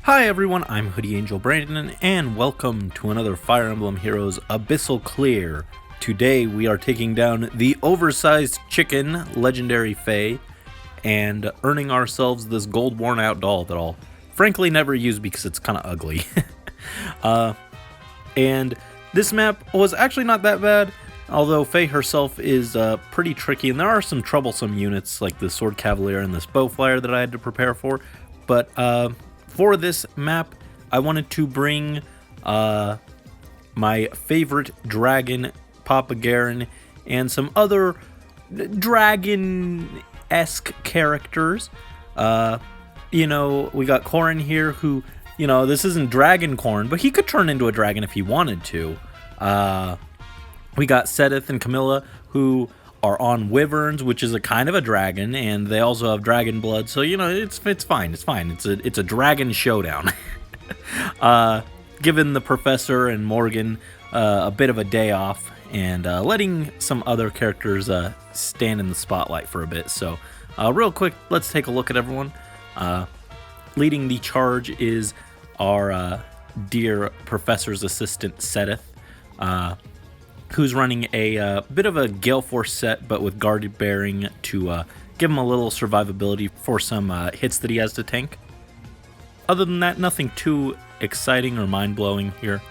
Hi everyone, I'm Hoodie Angel Brandon, and welcome to another Fire Emblem Heroes Abyssal Clear. Today we are taking down the oversized chicken, Legendary Fae, and earning ourselves this gold worn out doll that I'll frankly never use because it's kind of ugly. And this map was actually not that bad, although Fae herself is pretty tricky, and there are some troublesome units like the Sword Cavalier and this Bow Flyer that I had to prepare for, but for this map, I wanted to bring my favorite dragon, Papa Garen, and some other dragon-esque characters. We got Corrin here who, this isn't Dragon Corrin, but he could turn into a dragon if he wanted to. We got Sedith and Camilla who are on wyverns, which is a kind of a dragon, and they also have dragon blood, so it's fine. It's a dragon showdown. Giving the professor and Morgan a bit of a day off, and letting some other characters stand in the spotlight for a bit. So real quick, let's take a look at everyone. Leading the charge is our dear professor's assistant Sedith, who's running a bit of a Gale Force set, but with guarded bearing to give him a little survivability for some hits that he has to tank. Other than that, nothing too exciting or mind-blowing here.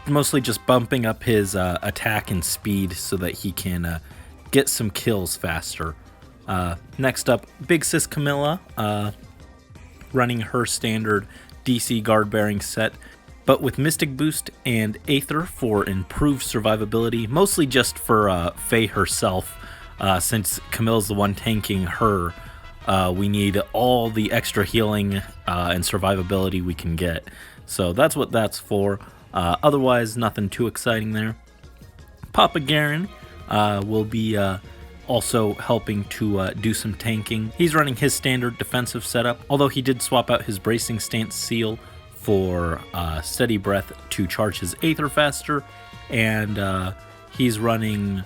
Mostly just bumping up his attack and speed so that he can get some kills faster. Next up, Big Sis Camilla, running her standard DC guard bearing set, but with Mystic Boost and Aether for improved survivability, mostly just for Fae herself, since Camilla's the one tanking her. We need all the extra healing and survivability we can get, so that's what that's for. Otherwise, nothing too exciting there. Papa Garen will be also helping to do some tanking. He's running his standard defensive setup, although he did swap out his bracing stance seal for steady breath to charge his Aether faster, and he's running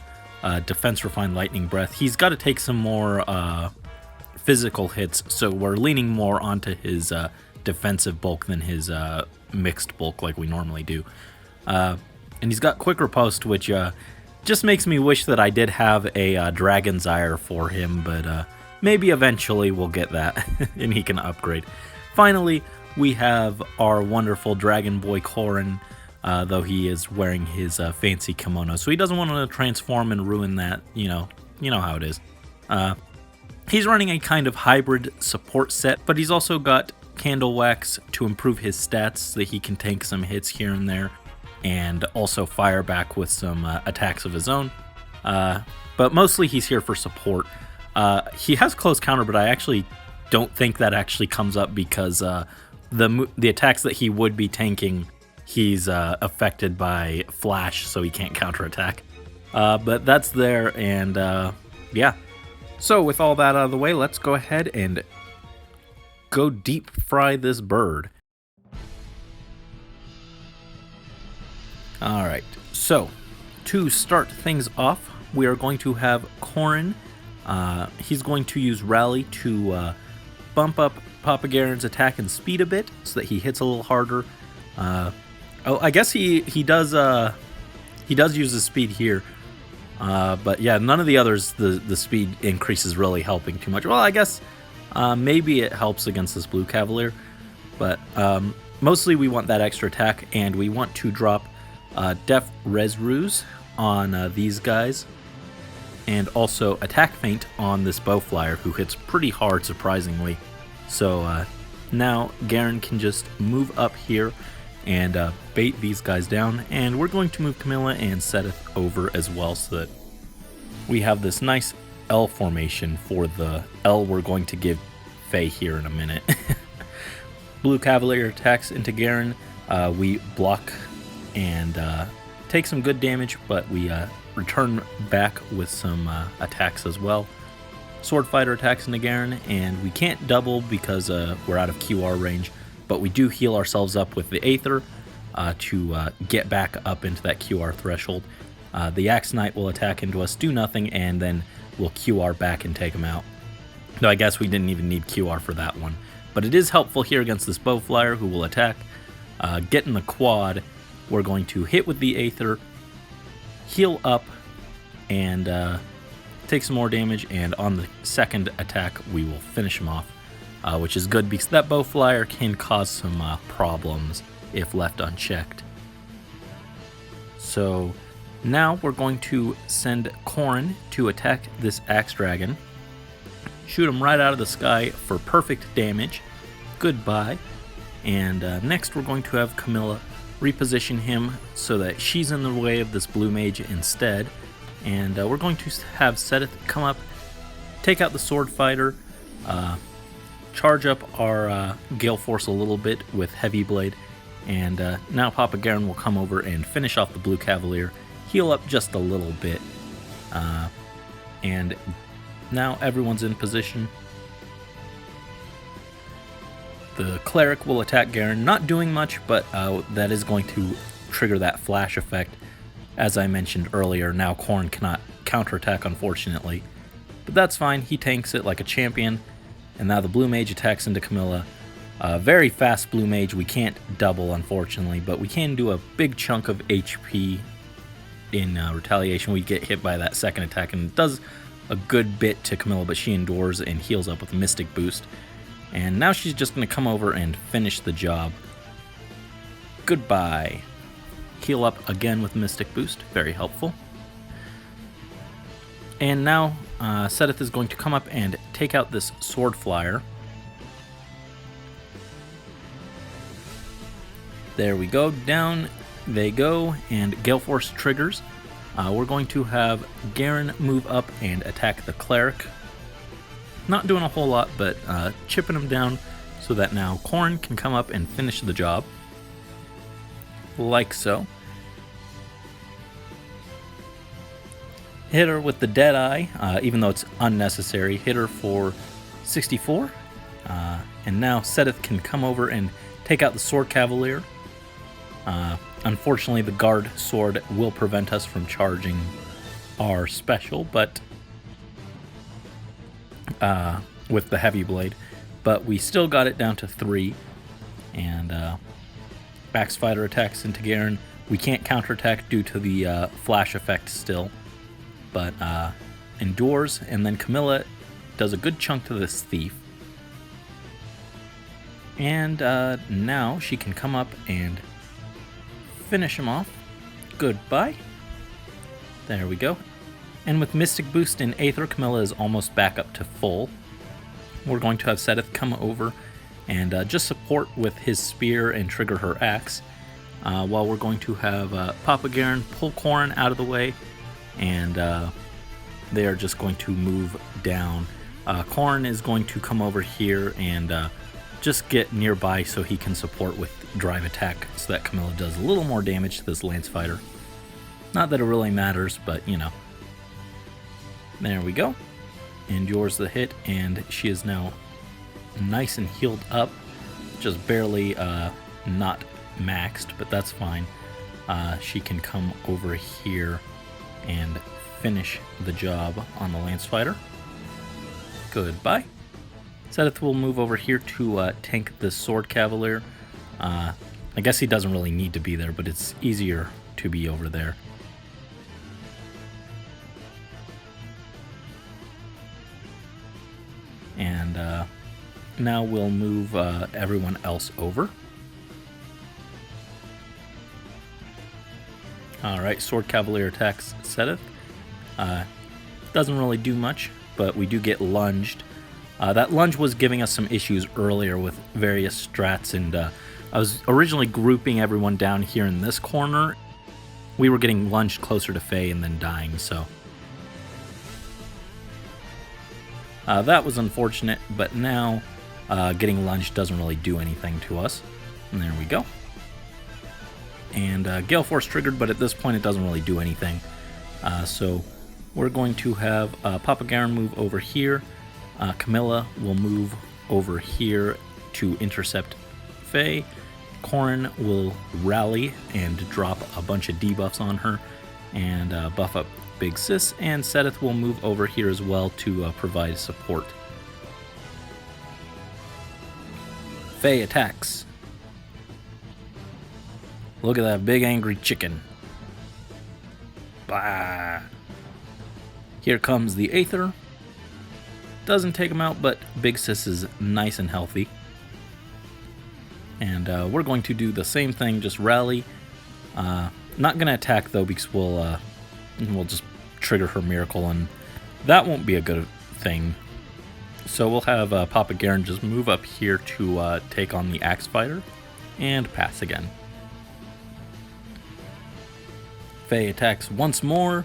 defense refined lightning breath. He's got to take some more physical hits, so we're leaning more onto his defensive bulk than his mixed bulk like we normally do. And he's got quick riposte, which just makes me wish that I did have a Dragon's Ire for him, but maybe eventually we'll get that and he can upgrade. Finally, we have our wonderful Dragon Boy Corrin, though he is wearing his fancy kimono, so he doesn't want to transform and ruin that. You know how it is. He's running a kind of hybrid support set, but he's also got Candle Wax to improve his stats so that he can tank some hits here and there, and also fire back with some attacks of his own. But mostly he's here for support. He has close counter, but I actually don't think that actually comes up because the attacks that he would be tanking, he's affected by flash, so he can't counterattack. But that's there, and yeah. So with all that out of the way, let's go ahead and go deep fry this bird. Alright, so to start things off, we are going to have Corrin. He's going to use Rally to bump up Papa Garen's attack and speed a bit so that he hits a little harder. I guess he does use the speed here. But yeah, none of the others, the speed increase is really helping too much. Well, I guess maybe it helps against this Blue Cavalier, but mostly we want that extra attack, and we want to drop Def Res Ruse on these guys, and also Attack Feint on this Bow Flyer, who hits pretty hard, surprisingly. So now Garen can just move up here and bait these guys down, and we're going to move Camilla and Sedith over as well, so that we have this nice L formation for the L we're going to give Fae here in a minute. Blue Cavalier attacks into Garen. We block and take some good damage, but we return back with some attacks as well. Sword Fighter attacks into Garen, and we can't double because we're out of QR range, but we do heal ourselves up with the Aether to get back up into that QR threshold. The Axe Knight will attack into us, do nothing, and then we'll QR back and take him out. No, I guess we didn't even need QR for that one. But it is helpful here against this Bowflyer who will attack. Get in the quad. We're going to hit with the Aether, heal up, and take some more damage. And on the second attack, we will finish him off, which is good because that Bowflyer can cause some problems if left unchecked. So now we're going to send Corrin to attack this Axe Dragon. Shoot him right out of the sky for perfect damage. Goodbye. And next we're going to have Camilla reposition him so that she's in the way of this blue mage instead. And we're going to have Seteth come up, take out the sword fighter, charge up our Gale Force a little bit with Heavy Blade, and now Papa Garen will come over and finish off the blue Cavalier, heal up just a little bit, and now everyone's in position. The Cleric will attack Garen, not doing much, but that is going to trigger that flash effect. As I mentioned earlier, now Corrin cannot counterattack, unfortunately. But that's fine, he tanks it like a champion. And now the Blue Mage attacks into Camilla. Very fast Blue Mage, we can't double, unfortunately, but we can do a big chunk of HP in retaliation. We get hit by that second attack, and it does a good bit to Camilla, but she endures and heals up with a Mystic Boost. And now she's just going to come over and finish the job. Goodbye. Heal up again with Mystic Boost, very helpful. And now Seteth is going to come up and take out this Sword Flyer. There we go, down they go, and Gale Force triggers. We're going to have Garen move up and attack the Cleric. Not doing a whole lot, but chipping him down so that now Corrin can come up and finish the job. Like so. Hit her with the Deadeye, even though it's unnecessary. Hit her for 64. And now Seteth can come over and take out the Sword Cavalier. Unfortunately, the Guard Sword will prevent us from charging our special, but with the Heavy Blade. But we still got it down to 3. And Axe Fighter attacks into Garen. We can't counterattack due to the flash effect still, but endures. And then Camilla does a good chunk to this Thief. And now she can come up and finish him off. Goodbye. There we go. And with Mystic Boost and Aether, Camilla is almost back up to full. We're going to have Seteth come over and just support with his spear and trigger her axe, while we're going to have Papa Garen pull Corrin out of the way, and they are just going to move down. Corrin is going to come over here and just get nearby so he can support with drive attack so that Camilla does a little more damage to this Lance Fighter. Not that it really matters, but you know. There we go. Endures the hit, and she is now nice and healed up. Just barely not maxed, but that's fine. She can come over here and finish the job on the Lance Fighter. Goodbye. Seteth will move over here to tank the Sword Cavalier. I guess he doesn't really need to be there, but it's easier to be over there. And now we'll move everyone else over. Alright, Sword Cavalier attacks Seteth. Doesn't really do much, but we do get lunged. That lunge was giving us some issues earlier with various strats, and I was originally grouping everyone down here in this corner. We were getting lunged closer to Faye and then dying, so that was unfortunate, but now getting lunged doesn't really do anything to us. And there we go. And Gale Force triggered, but at this point it doesn't really do anything. So we're going to have Papa Garen move over here. Camilla will move over here to intercept Faye. Corrin will rally and drop a bunch of debuffs on her and buff up Big Sis, and Seteth will move over here as well to provide support. Faye attacks. Look at that big angry chicken. Bah. Here comes the Aether. Doesn't take him out, but Big Sis is nice and healthy. And we're going to do the same thing, just rally. Not going to attack though, because we'll just trigger her miracle, and that won't be a good thing. So we'll have Papa Garen just move up here to take on the Axe Fighter, and pass again. Faye attacks once more.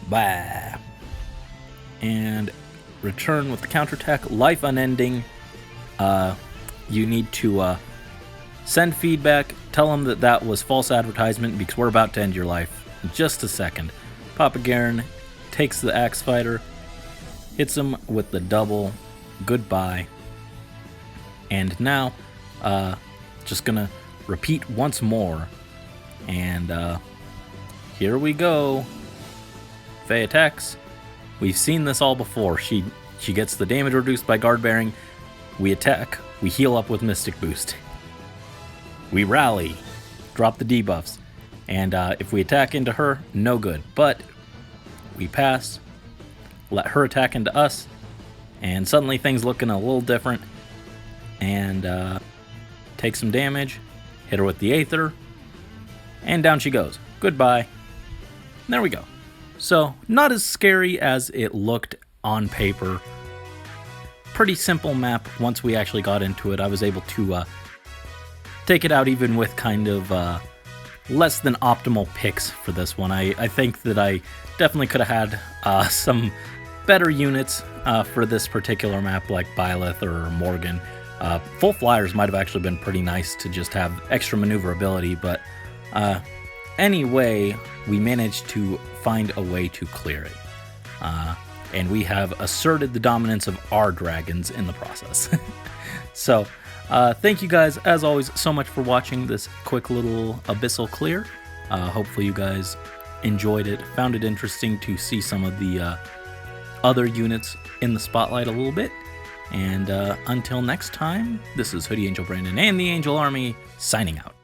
Bah. And return with the counterattack. Life unending. You need to send feedback. Tell them that that was false advertisement because we're about to end your life in just a second. Papa Garen takes the Axe Fighter, hits him with the double. Goodbye. And now, just gonna repeat once more. And here we go. Faye attacks. We've seen this all before. She gets the damage reduced by guard bearing. We attack. We heal up with Mystic Boost. We rally. Drop the debuffs. And if we attack into her, no good. But we pass. Let her attack into us. And suddenly things looking a little different. And take some damage. Hit her with the Aether. And down she goes. Goodbye. There we go. So, not as scary as it looked on paper. Pretty simple map once we actually got into it. I was able to take it out even with kind of less than optimal picks for this one. I think that I definitely could have had some better units for this particular map, like Byleth or Morgan. Full Flyers might have actually been pretty nice to just have extra maneuverability, but anyway, we managed to find a way to clear it. And we have asserted the dominance of our dragons in the process. So, thank you guys, as always, so much for watching this quick little Abyssal clear. Hopefully you guys enjoyed it, found it interesting to see some of the other units in the spotlight a little bit. And until next time, this is Hoodie Angel Brandon and the Angel Army, signing out.